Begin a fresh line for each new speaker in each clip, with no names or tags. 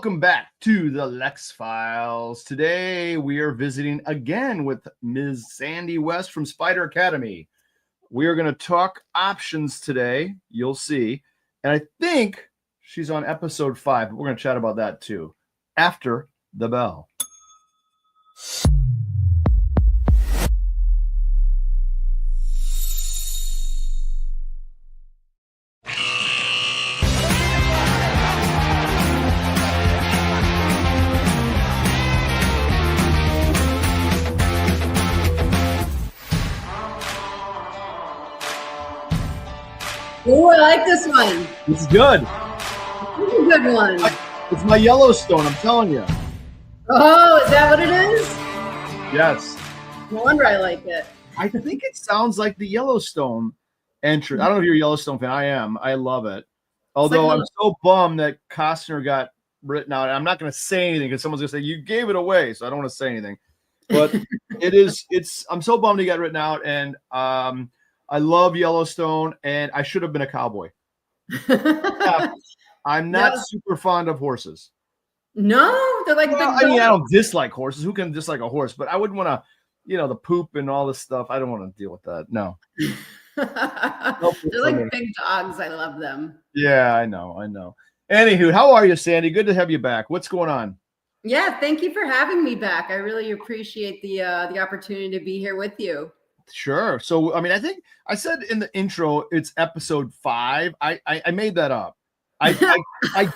welcome back to the Lex Files. Today we are visiting again with Ms. Sandi West from SPDR Academy. We are going to talk options today. You'll see. And I think she's on episode 5, but we're going to chat about that too after the bell.
Oh, I like this one.
This is good.
This is a good one.
It's my Yellowstone, I'm telling you.
Oh, is that what it is?
Yes.
No wonder I like it.
I think it sounds like the Yellowstone entrance. I don't know if you're a Yellowstone fan. I am. I love it. Although I'm so bummed that Costner got written out. I'm not going to say anything because someone's going to say, you gave it away. So I don't want to say anything. But I'm so bummed he got written out. And I love Yellowstone, and I should have been a cowboy. I'm not super fond of horses.
No, they're like
I don't dislike horses. Who can dislike a horse? But I wouldn't want to, the poop and all this stuff. I don't want to deal with that. No.
They're like big dogs. I love them.
Yeah, I know. Anywho, how are you, Sandi? Good to have you back. What's going on?
Yeah, thank you for having me back. I really appreciate the opportunity to be here with you. Sure.
So, I think I said in the intro, it's episode 5. I made that up. I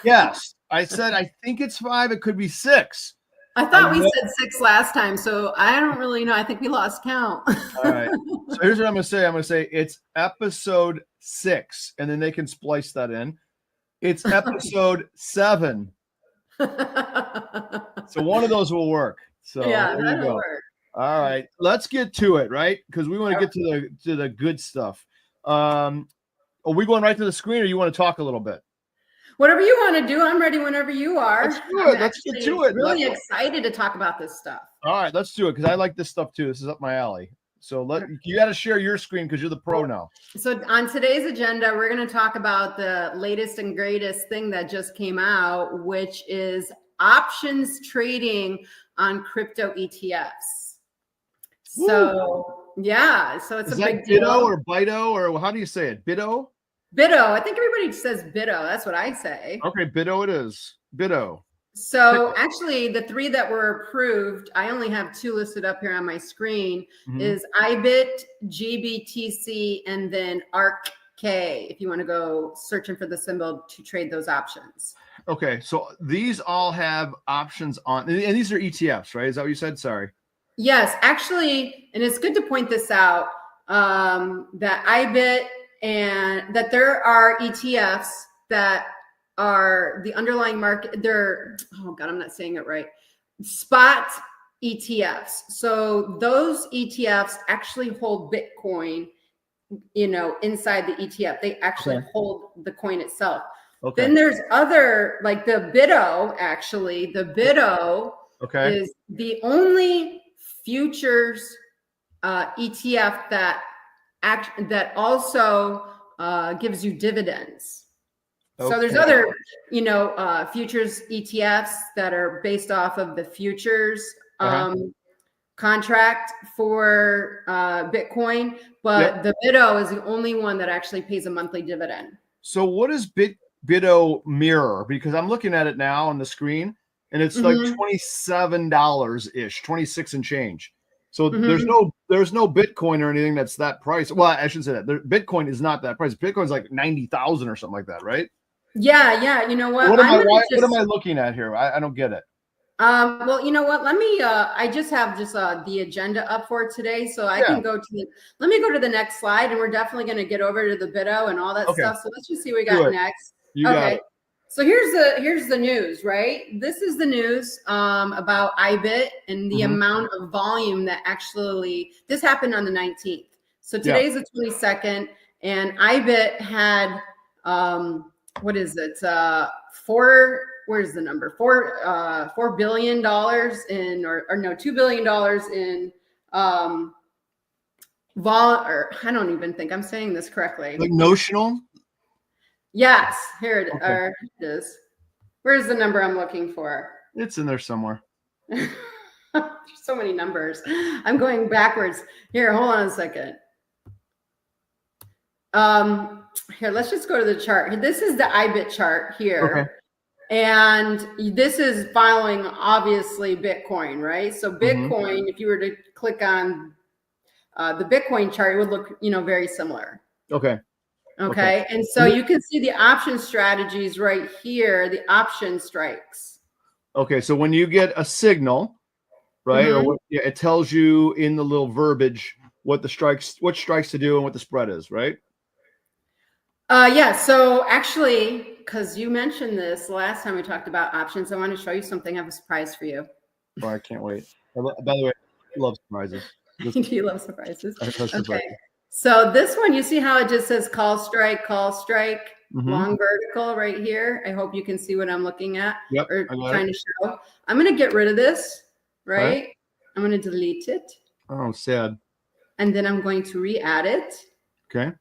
guessed. I said, I think it's 5. It could be 6.
I thought we said 6 last time, so I don't really know. I think we lost count.
All right. So here's what I'm going to say. I'm going to say it's episode 6, and then they can splice that in. It's episode 7. So one of those will work. So
yeah, that'll work.
All right, let's get to it, right? Because we want to get to the good stuff. Are we going right to the screen, or you want to talk a little bit?
Whatever you want to do, I'm ready whenever you are.
Let's do it. Let's get to it.
Really excited to talk about this stuff.
All right, let's do it because I like this stuff too. This is up my alley. So you got to share your screen because you're the pro now.
So on today's agenda, we're going to talk about the latest and greatest thing that just came out, which is options trading on crypto ETFs. So yeah, so it's a big deal.
Bido or Bido, or how do you say it? Bido?
Bido. I think everybody says Bido. That's what I say.
Okay, Bido it is. Bido.
So actually, the 3 that were approved, I only have 2 listed up here on my screen, is IBIT, GBTC, and then ARK-K, if you want to go searching for the symbol to trade those options.
Okay, so these all have options on, and these are ETFs, right? Is that what you said? Sorry.
Yes, actually, and it's good to point this out, that IBIT and that there are ETFs that are the underlying market. They're, oh God, I'm not saying it right. Spot ETFs. So those ETFs actually hold Bitcoin, inside the ETF. They actually hold the coin itself. Okay. Then there's other, like the Bido, actually. The Bido is the only futures ETF that also gives you dividends. Okay. So there's other, futures ETFs that are based off of the futures contract for Bitcoin, but the Bido is the only one that actually pays a monthly dividend.
So what is Bido mirror? Because I'm looking at it now on the screen, and it's like $27-ish, 26 and change. So there's no Bitcoin or anything that's that price. Well, I shouldn't say that. Bitcoin is not that price. Bitcoin's like 90,000 or something like that, right?
Yeah. You know what?
What am I looking at here? I don't get it.
Well, you know what? Let me. I just have the agenda up for today, so I can go to. Let me go to the next slide, and we're definitely going to get over to the Bido and all that stuff. So let's just see what we got next.
You got it.
So here's the news, right? This is the news about IBIT and the amount of volume that actually, this happened on the 19th. So today's the 22nd, and IBIT had, what is it? Where's the number? $4 billion in, or no, $2 billion in or I don't even think I'm saying this correctly.
Like notional?
Yes, here it is. Where's the number I'm looking for?
It's in there somewhere.
There's so many numbers. I'm going backwards. Here, hold on a second. Here, let's just go to the chart. This is the IBIT chart here.
Okay.
And this is following, obviously, Bitcoin, right? So Bitcoin, if you were to click on the Bitcoin chart, it would look, very similar.
Okay.
Okay. And so you can see the option strategies right here, the option strikes.
Okay. So when you get a signal, right, or it tells you in the little verbiage what strikes to do and what the spread is, right?
Yeah. So actually, because you mentioned this the last time we talked about options, I want to show you something. I have a surprise for you.
Oh, I can't wait. By the way, I love surprises.
Do you love surprises?
I love surprises.
Okay. So this one, you see how it just says call strike, long vertical right here. I hope you can see what I'm looking at or trying to show. I'm going to get rid of this, right? Okay. I'm going to delete it.
Oh, sad.
And then I'm going to re-add it.
Okay.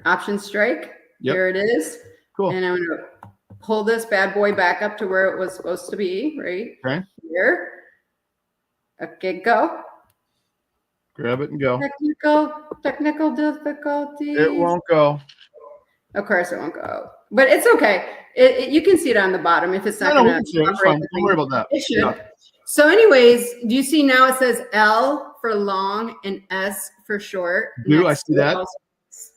Option strike. Yep. Here it is.
Cool.
And I'm going to pull this bad boy back up to where it was supposed to be, right?
Okay.
Here. Okay, go.
Grab it and go.
Technical difficulties.
It won't go.
Of course it won't go. But it's okay. You can see it on the bottom if it's not going to.
It's fine. Don't worry about that.
It should. Yeah. So anyways, do you see now it says L for long and S for short?
I see that.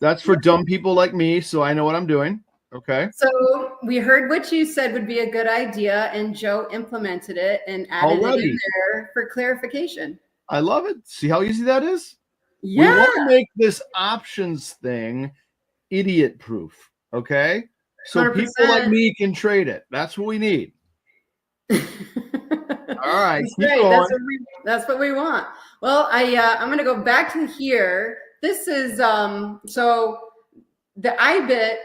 That's for dumb people like me, so I know what I'm doing. Okay.
So we heard what you said would be a good idea, and Joe implemented it and added it in there for clarification.
I love it. See how easy that is?
Yeah.
We want to make this options thing idiot proof. Okay. So
100%.
People like me can trade it. That's what we need. All right.
That's what we want. Well, I'm going to go back to here. This is so the IBIT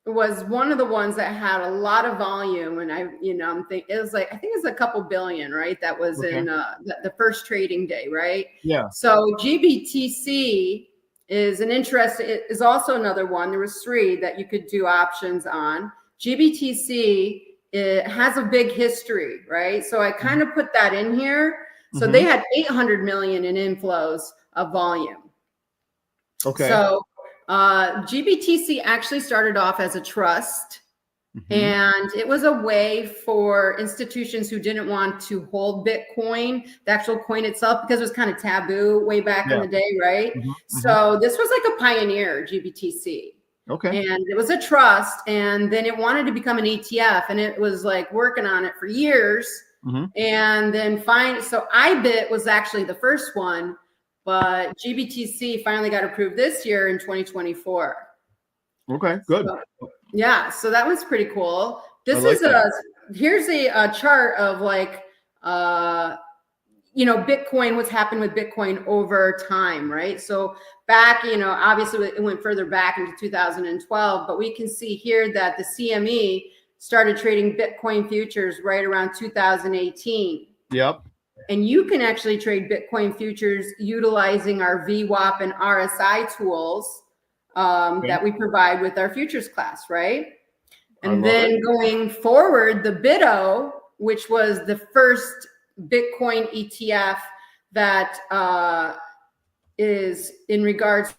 was one of the ones that had a lot of volume, and I'm thinking it was like I think it's a couple billion, right? That was in the first trading day, right?
Yeah.
So GBTC is also another one. There was 3 that you could do options on. GBTC, it has a big history, right? So I kind of put that in here. So they had 800 million in inflows of volume.
Okay.
So GBTC actually started off as a trust, and it was a way for institutions who didn't want to hold Bitcoin, the actual coin itself, because it was kind of taboo way back in the day, right? So this was like a pioneer, GBTC.
Okay.
And it was a trust, and then it wanted to become an ETF, and it was like working on it for years. And then so IBIT was actually the first one, but GBTC finally got approved this year in 2024.
Okay, good.
So that was pretty cool. This is here's a chart of like, Bitcoin, what's happened with Bitcoin over time, right? So back, obviously it went further back into 2012, but we can see here that the CME started trading Bitcoin futures right around 2018.
Yep.
And you can actually trade Bitcoin futures utilizing our VWAP and RSI tools that we provide with our futures class, right? And then going forward, the BITO, which was the first Bitcoin ETF that is in regards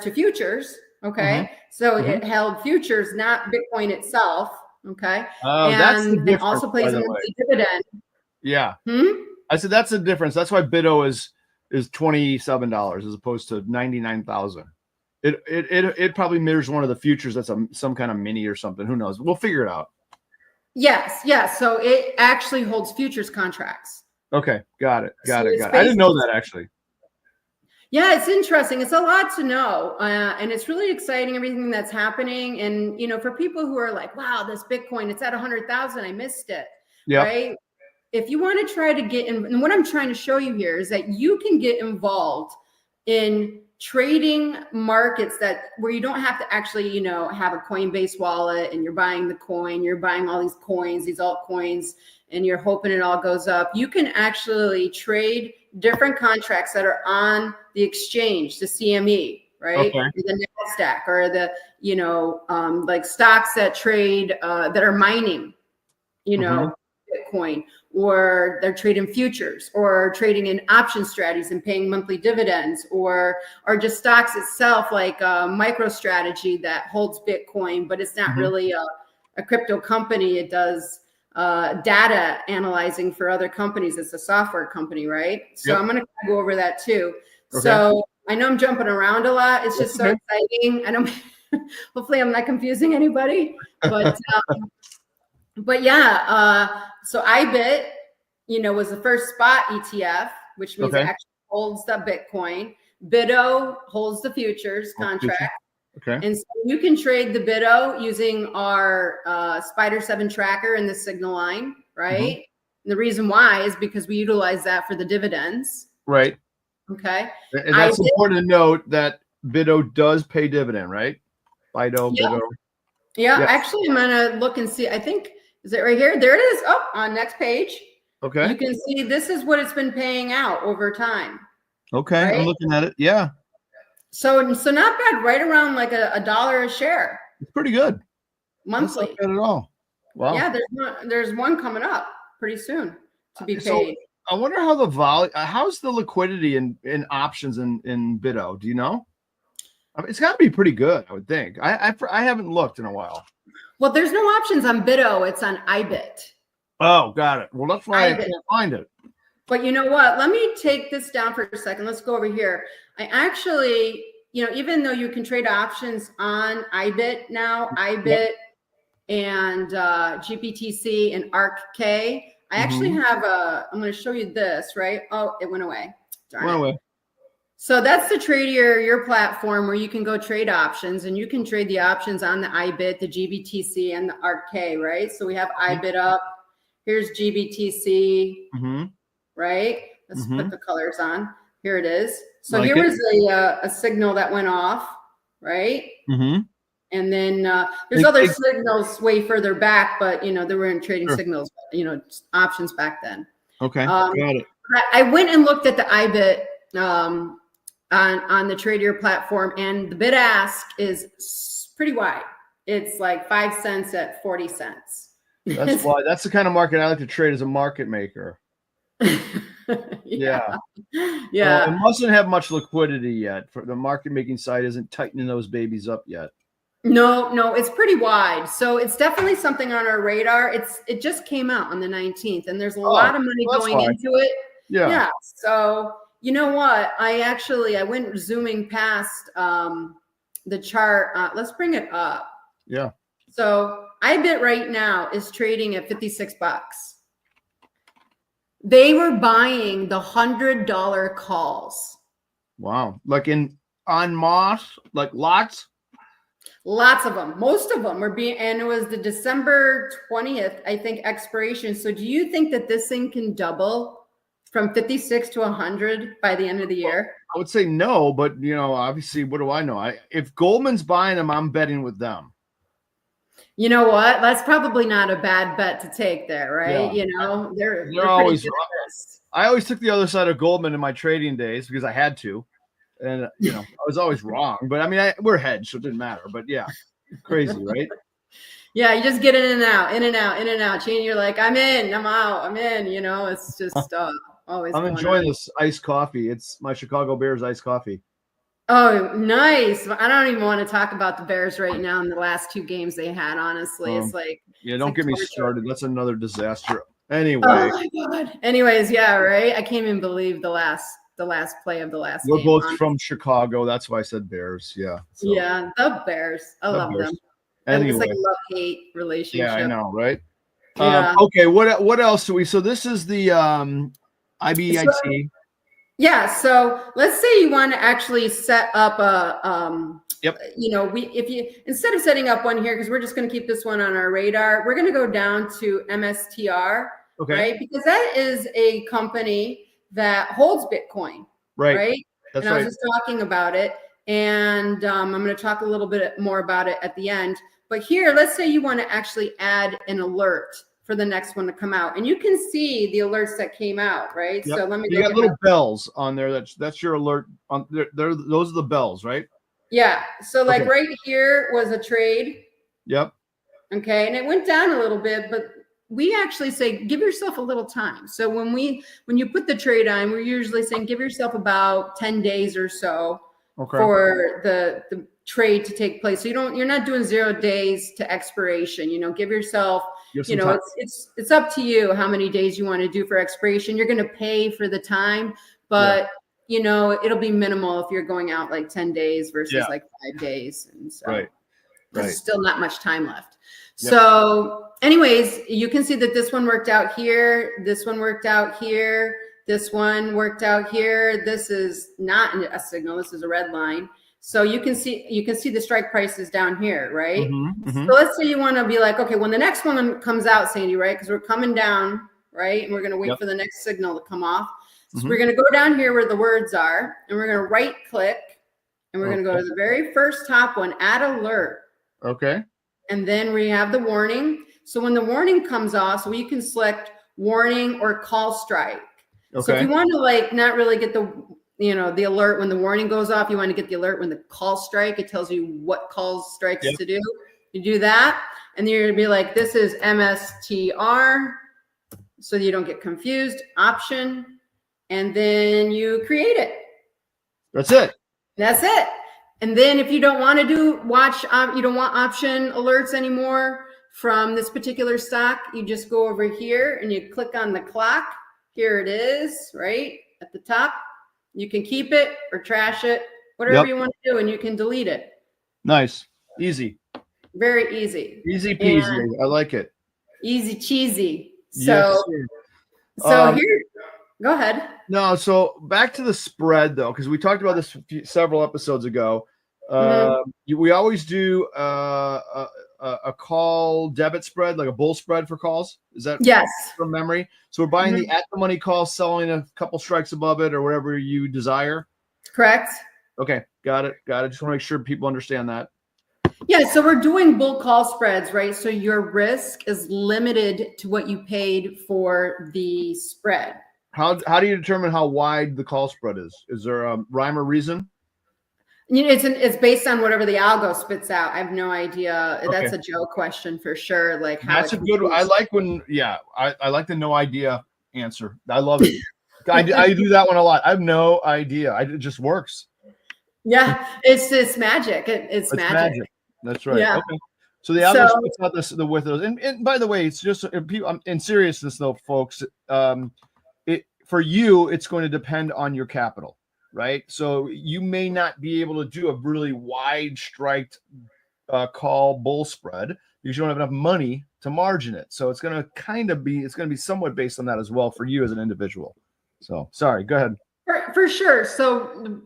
to futures, okay? So it held futures, not Bitcoin itself, okay?
That's the difference,
also plays a monthly dividend.
Yeah. I said that's the difference. That's why BITO is $27 as opposed to 99,000. It probably mirrors one of the futures that's some kind of mini or something. Who knows? We'll figure it out.
Yes. So it actually holds futures contracts.
Okay, got it. I didn't know that actually.
Yeah, it's interesting. It's a lot to know, and it's really exciting, everything that's happening. And for people who are like, "Wow, this Bitcoin, it's at 100,000. I missed it."
Yeah.
Right. If you want to try to get in, and what I'm trying to show you here is that you can get involved in trading markets where you don't have to actually, have a Coinbase wallet and you're buying the coin, you're buying all these coins, these altcoins, and you're hoping it all goes up. You can actually trade different contracts that are on the exchange, the CME, right?
Okay.
The NASDAQ, or the, like stocks that trade, that are mining. you know, Bitcoin, or they're trading futures or trading in option strategies and paying monthly dividends, or just stocks itself, like MicroStrategy that holds Bitcoin, but it's not really a crypto company. It does data analyzing for other companies. It's a software company, right? So I'm going to go over that too. So I know I'm jumping around a lot. It's just so exciting. I don't, hopefully I'm not confusing anybody, but yeah, so IBIT, you know, was the first spot ETF, which means it actually holds the Bitcoin. BITO holds the futures contract. And so you can trade the BITO using our Spider 7 tracker in the signal line, right? And the reason why is because we utilize that for the dividends.
Right.
Okay.
And that's important to note that BITO does pay dividend, right? BITO, BITO.
Yeah, actually, I'm going to look and see. I think, is it right here? There it is. Oh, on next page.
Okay.
You can see this is what it's been paying out over time.
Okay. Right? I'm looking at it. Yeah.
So not bad. Right around like $1 a share.
It's pretty good.
Monthly.
That's not bad at all. Wow.
Yeah, there's one coming up pretty soon to be paid.
So I wonder how the how's the liquidity in options in BITO? Do you know? I mean, it's got to be pretty good, I would think. I haven't looked in a while.
Well, there's no options on BITO. It's on IBIT.
Oh, got it. Well, that's why I can't find it.
But you know what? Let me take this down for a second. Let's go over here. I actually, you know, even though you can trade options on IBIT now, IBIT and GBTC and ARK-K, I actually have I'm going to show you this, right? Oh, it went away. Darn it. Went away. So that's the Tradier, your platform where you can go trade options, and you can trade the options on the IBIT, the GBTC, and the ARK-K, right? So we have IBIT up. Here's GBTC, right? Let's put the colors on. Here it is. So here was a signal that went off, right? And then there's other signals way further back, but, you know, there weren't trading signals, you know, options back then.
Okay, got it.
I went and looked at the IBIT on the Tradier platform, and the bid ask is pretty wide. It's like 5 cents at 40 cents.
That's why. That's the kind of market I like to trade as a market maker. Yeah. It mustn't have much liquidity yet. For the market making side isn't tightening those babies up yet.
No, it's pretty wide. So it's definitely something on our radar. It just came out on the 19th, and there's a lot of money going into it. Yeah. So you know what? I went zooming past the chart. Let's bring it up.
Yeah.
So IBIT right now is trading at 56 bucks. They were buying the $100 calls.
Wow. Like on Morse, like lots?
Lots of them. Most of them were being, and it was the December 20th, I think, expiration. So do you think that this thing can double from 56 to 100 by the end of the year?
I would say no, but, you know, obviously, what do I know? If Goldman's buying them, I'm betting with them.
You know what? That's probably not a bad bet to take there, right? Yeah. You know, they're
always. I always took the other side of Goldman in my trading days because I had to, and you know, I was always wrong. But I mean, we're hedged, so it didn't matter. But yeah, crazy, right?
Yeah, you just get in and out, in and out, in and out. You're like, I'm in, I'm out, I'm in. You know, it's just always.
I'm enjoying this iced coffee. It's my Chicago Bears iced coffee.
Oh, nice. I don't even want to talk about the Bears right now in the last 2 games they had, honestly. It's like,
don't get me started. That's another disaster. Anyway.
Oh my God. Anyways, yeah, right. I can't even believe the last play of the last game.
We're both from Chicago. That's why I said Bears. Yeah.
So. Yeah, the Bears. I love them.
Anyway.
It's like a love-hate relationship.
Yeah, I know, right?
Yeah.
Okay, what else do we? So this is the IBIT.
Yeah, so let's say you want to actually set up a, you know, if you instead of setting up one here, because we're just going to keep this one on our radar, we're going to go down to MSTR, right? Because that is a company that holds Bitcoin, right?
That's
I was just talking about it, and I'm going to talk a little bit more about it at the end. But here, let's say you want to actually add an alert for the next one to come out, and you can see the alerts that came out, right?
Yep.
So let me.
You got little bells on there. That's your alert. On there, those are the bells, right?
Yeah. So like right here was a trade.
Yep.
Okay, and it went down a little bit, but we actually say give yourself a little time. So when you put the trade on, we're usually saying give yourself about 10 days or so for the trade to take place. So you're not doing 0 days to expiration. Give yourself, it's up to you how many days you want to do for expiration. You're going to pay for the time, but it'll be minimal if you're going out like 10 days versus like 5 days. And so there's still not much time left. So anyways, you can see that this one worked out here. This one worked out here. This one worked out here. This is not a signal. This is a red line. So you can see the strike prices down here, right? So let's say you want to be like, okay, when the next one comes out, Sandy, right? Because we're coming down, right? And we're going to wait for the next signal to come off. So we're going to go down here where the words are, and we're going to right click, and we're going to go to the very first top one, add alert.
Okay.
And then we have the warning. So when the warning comes off, so you can select warning or call strike. Okay. So if you want to like not really get the alert when the warning goes off, you want to get the alert when the call strike, it tells you what calls strikes to do. You do that, and then you're going to be like, this is MSTR, so you don't get confused, option, and then you create it.
That's it.
That's it. And then if you don't want to you don't want option alerts anymore from this particular stock, you just go over here and you click on the clock. Here it is, right at the top. You can keep it or trash it, whatever you want to do, and you can delete it.
Nice. Easy.
Very easy.
Easy peasy. I like it.
Easy cheesy. So, here, go ahead.
No, so back to the spread, though, because we talked about this several episodes ago. We always do a call debit spread, like a bull spread for calls. Is that from memory? So we're buying the at the money call, selling a couple strikes above it or whatever you desire.
Correct.
Okay, got it. Just want to make sure people understand that.
Yeah, so we're doing bull call spreads, right? So your risk is limited to what you paid for the spread.
How do you determine how wide the call spread is? Is there a rhyme or reason?
It's based on whatever the algo spits out. I have no idea. Okay. That's a Joe question for sure. Like how
that's a good one. I like when I like the no idea answer. I love it. I do that one a lot. I have no idea. It just works.
Yeah, it's magic. It's magic.
That's right. Yeah. Okay. So the algo spits out the width of those. And by the way, it's just in seriousness though, folks. For you, it's going to depend on your capital. Right. So you may not be able to do a really wide striked call bull spread because you don't have enough money to margin it. So it's going to be somewhat based on that as well for you as an individual. So sorry, go ahead.
For sure. So,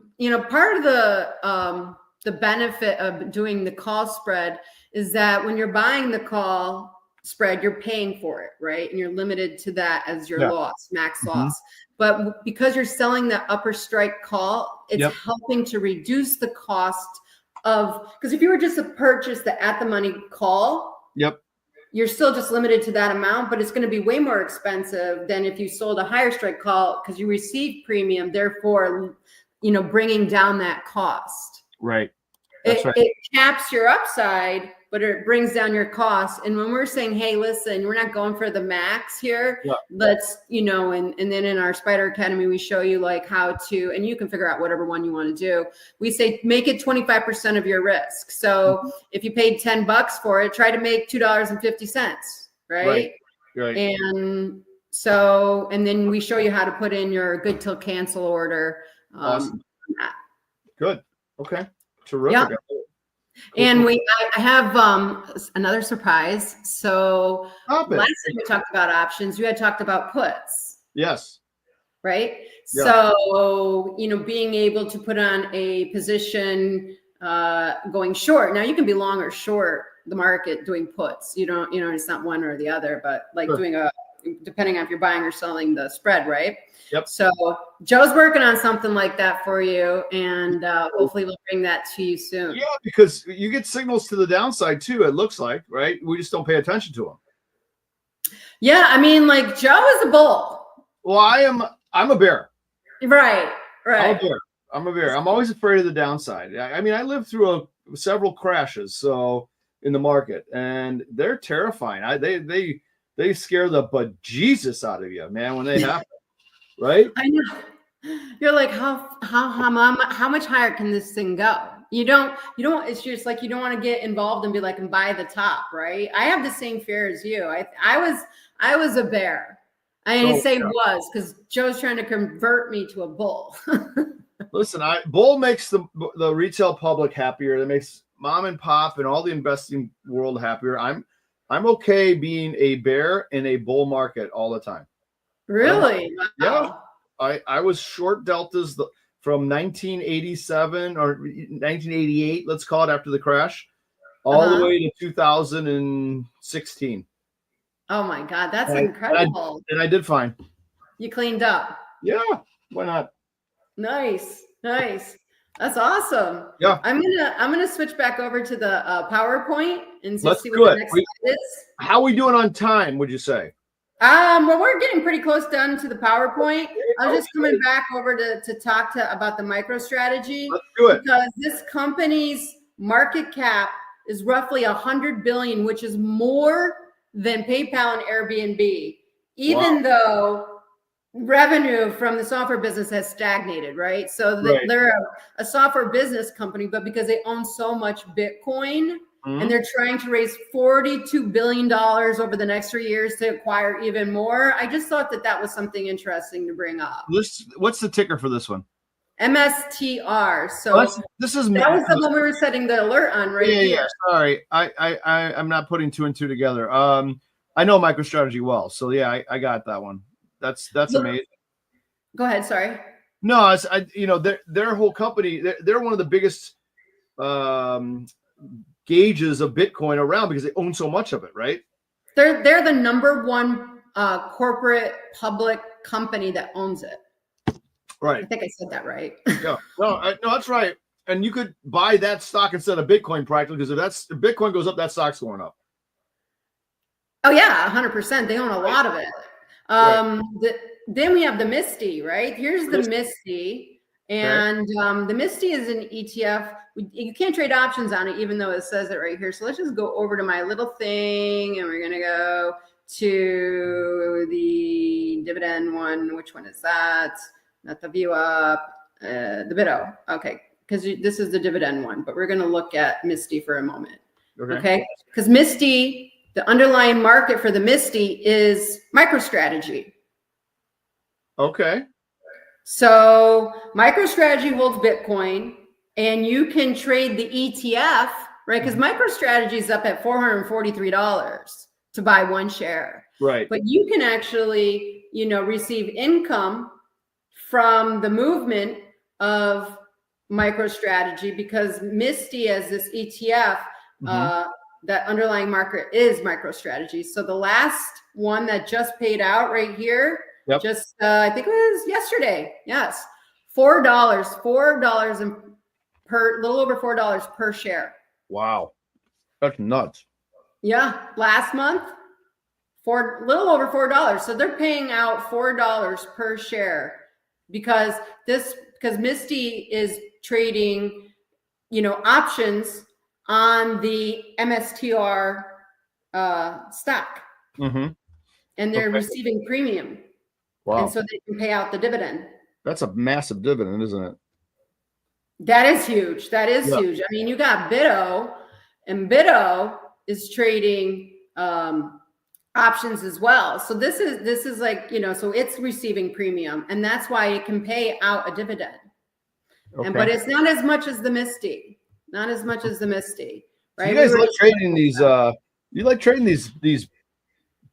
part of the benefit of doing the call spread is that when you're buying the call spread, you're paying for it, right? And you're limited to that as your loss, max loss. But because you're selling the upper strike call, it's helping to reduce the cost of, because if you were just to purchase the at the money call, you're still just limited to that amount, but it's going to be way more expensive than if you sold a higher strike call because you receive premium, therefore, bringing down that cost.
Right.
It caps your upside, but it brings down your costs. And when we're saying, hey, listen, we're not going for the max here. Let's, and then in our SPDR Academy, we show you like how to, and you can figure out whatever one you want to do. We say, make it 25% of your risk. So if you paid $10 for it, try to make $2.50, right? And so, and then we show you how to put in your good till cancel order.
Awesome. Good. Okay. Terrific.
Yeah. And I have another surprise. So last time we talked about options, you had talked about puts.
Yes.
Right. Yeah. So, being able to put on a position going short. Now you can be long or short the market doing puts. You don't, it's not one or the other, but like doing depending on if you're buying or selling the spread, right?
Yep.
So Joe's working on something like that for you, and hopefully we'll bring that to you soon.
Yeah, because you get signals to the downside too, it looks like, right? We just don't pay attention to them.
Yeah, I mean, like Joe is a bull.
Well, I'm a bear.
Right.
I'm a bear. I'm always afraid of the downside. I mean, I lived through several crashes in the market, and they're terrifying. they scare the bejesus out of you, man, when they happen, right?
I know. You're like, how much higher can this thing go? You don't, it's just like, you don't want to get involved and be like, and buy the top, right? I have the same fear as you. I was a bear. I say was, because Joe's trying to convert me to a bull.
Listen, bull makes the retail public happier. That makes mom and pop and all the investing world happier. I'm okay being a bear in a bull market all the time.
Really?
Wow. Yeah. I was short deltas from 1987 or 1988, let's call it, after the crash, all the way to 2016.
Oh my God, that's incredible.
And I did fine.
You cleaned up.
Yeah, why not?
Nice. That's awesome.
Yeah.
I'm gonna switch back over to the PowerPoint and see what the next slide is.
How are we doing on time, would you say?
Well, we're getting pretty close done to the PowerPoint. I was just coming back over to talk about the MicroStrategy.
Let's do it.
Because this company's market cap is roughly $100 billion, which is more than PayPal and Airbnb, even though revenue from the software business has stagnated, right? So they're a software business company, but because they own so much Bitcoin, and they're trying to raise $42 billion over the next 3 years to acquire even more. I just thought that was something interesting to bring up.
What's the ticker for this one?
MSTR. So that was the one we were setting the alert on, right?
Yeah. Sorry, I'm not putting two and two together. I know MicroStrategy well, so yeah, I got that one. That's amazing.
Go ahead. Sorry.
No, their whole company. They're one of the biggest gauges of Bitcoin around because they own so much of it, right?
They're the number one corporate public company that owns it.
Right.
I think I said that right.
Yeah. No, that's right. And you could buy that stock instead of Bitcoin practically, because if Bitcoin goes up, that stock's going up. Oh
yeah, 100%. They own a lot of it. Then we have the Misty, right? Here's the Misty. And the Misty is an ETF. You can't trade options on it, even though it says it right here. So let's just go over to my little thing, and we're going to go to the dividend one. Which one is that? Not the view up, the Bitto. Okay, because this is the dividend one, but we're going to look at Misty for a moment. Okay, because Misty, the underlying market for the Misty is MicroStrategy.
Okay.
So MicroStrategy holds Bitcoin, and you can trade the ETF, right? Because MicroStrategy is up at $443 to buy one share.
Right.
But you can actually, receive income from the movement of MicroStrategy, because Misty, as this ETF, that underlying market is MicroStrategy. So the last one that just paid out right here, I think it was yesterday. Yes, $4 and little over $4 per share.
Wow, that's nuts.
Yeah, last month, little over $4. So they're paying out $4 per share because Misty is trading, options on the MSTR stock, and they're receiving premium.
Wow.
And so they can pay out the dividend.
That's a massive dividend, isn't it?
That is huge. That is huge. I mean, you got Bitto, and Bitto is trading options as well. So this is like, so it's receiving premium, and that's why it can pay out a dividend. But it's not as much as the Misty. Not as much as the Misty. Right? So
you guys like trading these you like trading these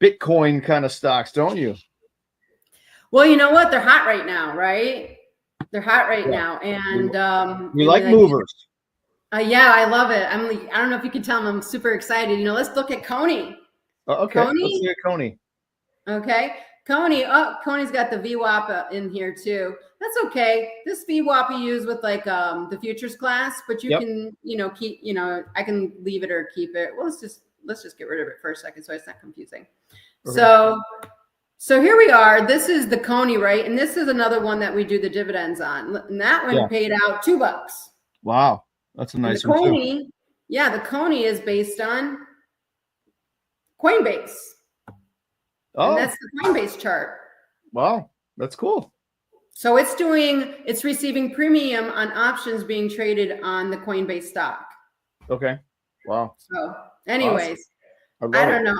Bitcoin kind of stocks, don't you?
Well, you know what? They're hot right now, right? They're hot right now. And
we like movers.
Yeah, I love it. I don't know if you can tell I'm super excited. Let's look at Coney.
Okay, Coney? Let's look at Coney.
Okay. Coney. Oh, Coney's got the VWAP in here too. That's okay. This VWAP you use with like the futures class, but you can, keep, I can leave it or keep it. Well, let's just get rid of it for a second so it's not confusing. Okay. So here we are. This is the Coney, right? And this is another one that we do the dividends on. And that one paid out $2.
Wow. That's a nice one too.
Yeah, the Coney is based on Coinbase. And
Oh,
that's the Coinbase chart.
wow. That's cool.
So it's receiving premium on options being traded on the Coinbase stock.
Okay. Wow.
So anyways,
Awesome.
I don't know.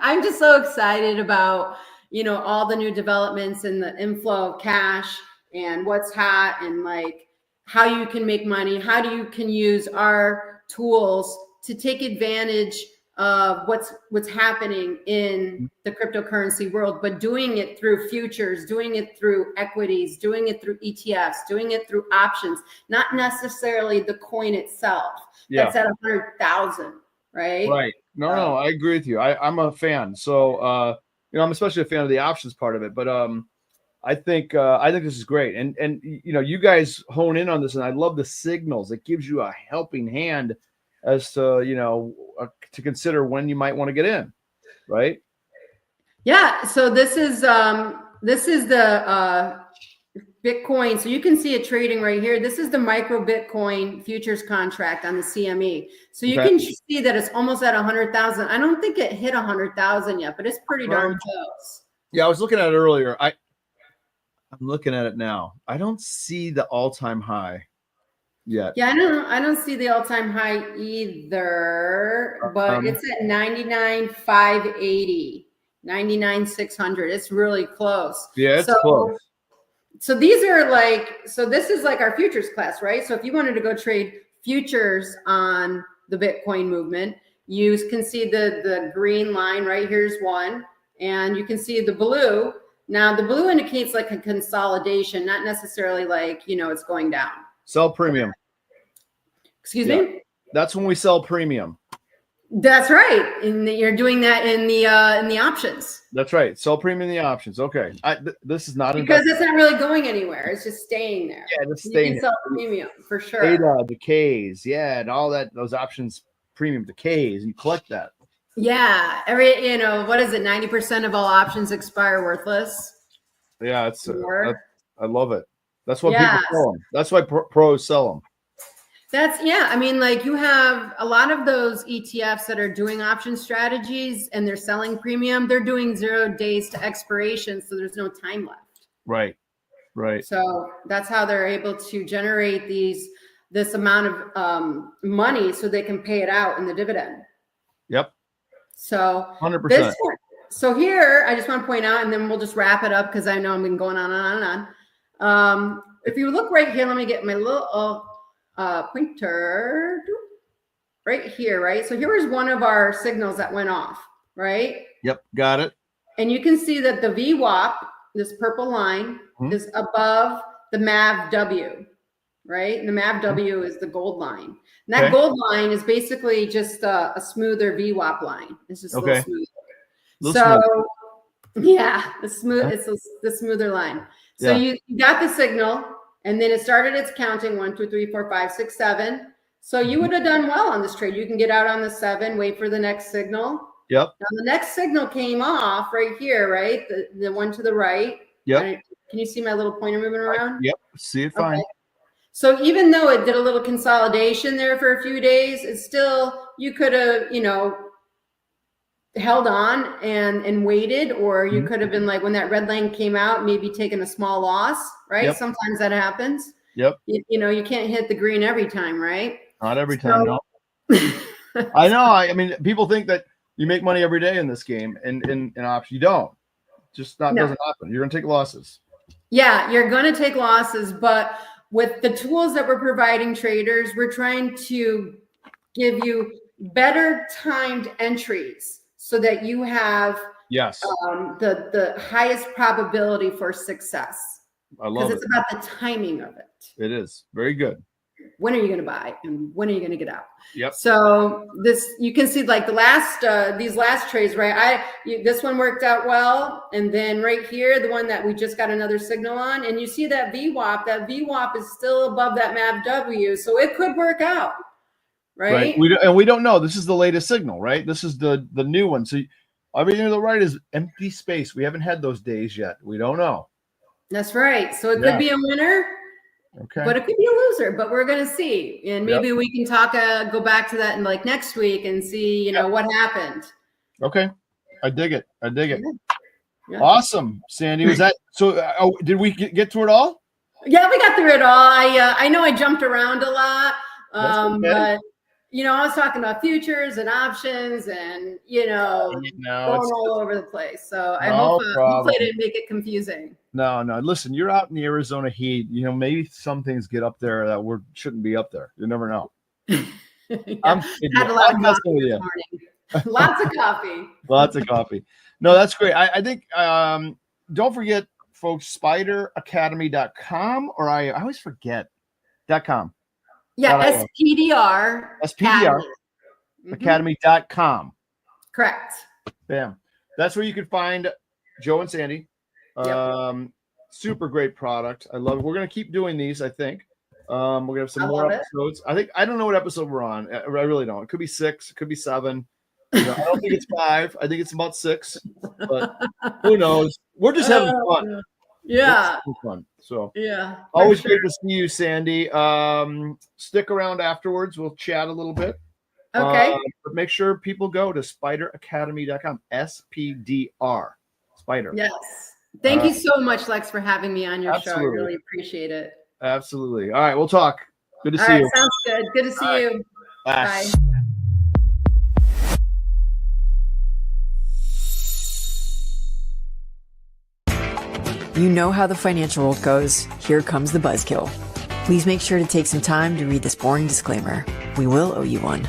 I'm just so excited about, all the new developments and the inflow of cash and what's hot and like how you can make money, how you can use our tools to take advantage of what's happening in the cryptocurrency world, but doing it through futures, doing it through equities, doing it through ETFs, doing it through options, not necessarily the coin itself.
Yeah.
That's at 100,000, right?
Right. No, I agree with you. I'm a fan. So, I'm especially a fan of the options part of it, but, I think this is great. And, you guys hone in on this, and I love the signals. It gives you a helping hand as to, to consider when you might want to get in. Right.
Yeah. So this is the Bitcoin. So you can see it trading right here. This is the micro Bitcoin futures contract on the CME. So you can see that it's almost at 100,000. I don't think it hit 100,000 yet, but it's pretty darn close.
Yeah, I was looking at it earlier. I'm looking at it now. I don't see the all-time high yet.
Yeah, I don't see the all-time high either, but it's at 99,580, 99,600. It's really close.
Yeah, it's close.
So these are this is like our futures class, right? So if you wanted to go trade futures on the Bitcoin movement, you can see the green line right here's one, and you can see the blue. Now the blue indicates like a consolidation, not necessarily like, it's going down.
Sell premium.
Excuse me?
That's when we sell premium.
That's right. And you're doing that in the options.
That's right. Sell premium in the options. Okay. This is not
because it's not really going anywhere. It's just staying there.
Yeah, it's staying.
You can sell premium for sure.
Data decays, yeah, and all that. Those options premium decays, and you collect that.
Yeah, what is it? 90% of all options expire worthless.
Yeah, I love it. That's why people sell them. That's why pros sell them.
You have a lot of those ETFs that are doing option strategies and they're selling premium. They're doing 0 days to expiration, so there's no time left.
Right.
So that's how they're able to generate this amount of money so they can pay it out in the dividend.
Yep.
So
100%.
So here, I just want to point out, and then we'll just wrap it up because I know I've been going on and on. If you look right here, let me get my little pointer right here, right? So here was one of our signals that went off, right?
Yep, got it.
And you can see that the VWAP, this purple line, is above the MAVW, right? And the MAVW is the gold line. And that gold line is basically just a smoother VWAP line. It's just a little smoother. It's the smoother line. So you got the signal, and then it started its counting 1, 2, 3, 4, 5, 6, 7. So you would have done well on this trade. You can get out on the 7, wait for the next signal.
Yep.
Now the next signal came off right here, right? The one to the right.
Yep.
Can you see my little pointer moving around?
Yep. See it fine.
Okay. So even though it did a little consolidation there for a few days, it's still, you could have, held on and waited, or you could have been like, when that red line came out, maybe taken a small loss, right? Yep. Sometimes that happens.
Yep.
You can't hit the green every time, right?
Not every time, no. I know. I mean, people think that you make money every day in this game, and in options. You don't. Doesn't happen. You're going to take losses.
Yeah, you're going to take losses, but with the tools that we're providing traders, we're trying to give you better timed entries so that you have the highest probability for success.
I love it.
Because it's about the timing of it.
It is. Very good.
When are you going to buy and when are you going to get out?
Yep.
So you can see like these last trades, right? This one worked out well. And then right here, the one that we just got another signal on, and you see that VWAP is still above that MAVW. So it could work out. Right.
We don't know. This is the latest signal, right? This is the new one. So everything to the right is empty space. We haven't had those days yet. We don't know.
That's right. So it could be a winner.
Okay.
But it could be a loser, but we're going to see. And maybe we can go back to that in like next week and see, what happened.
Okay. I dig it.
Yeah.
Awesome, Sandy. Was that so? Did we get through it all?
Yeah, we got through it all. I know I jumped around a lot,
Okay.
but I was talking about futures and options, and going all over the place. So I hope hopefully I didn't make it confusing.
No. Listen, you're out in the Arizona heat. Maybe some things get up there that shouldn't be up there. You never know.
Yeah. Had a lot of coffee this morning. Lots of coffee.
Lots of coffee. No, that's great. I think don't forget, folks, SPDRacademy.com, or I always forget .com.
Yeah, SPDR
Academy.com.
Correct.
Bam. That's where you can find Joe and Sandy.
Yep.
Super great product. I love it. We're gonna keep doing these, I think. We're gonna have some more episodes. I don't know what episode we're on. I really don't. It could be 6, it could be 7. I don't think it's 5. I think it's about 6. But who knows? We're just having fun.
Yeah.
Fun. So
yeah.
Always great to see you, Sandy. Stick around afterwards. We'll chat a little bit.
Okay.
But make sure people go to SPDRacademy.com. SPDR. Spider.
Yes. Thank you so much, Lex, for having me on your
absolutely.
show. I really appreciate it.
Absolutely. All right, we'll talk. Good to see you.
Sounds good. Good to see you.
Bye.
You know how the financial world goes. Here comes the buzzkill. Please make sure to take some time to read this boring disclaimer. We will owe you one.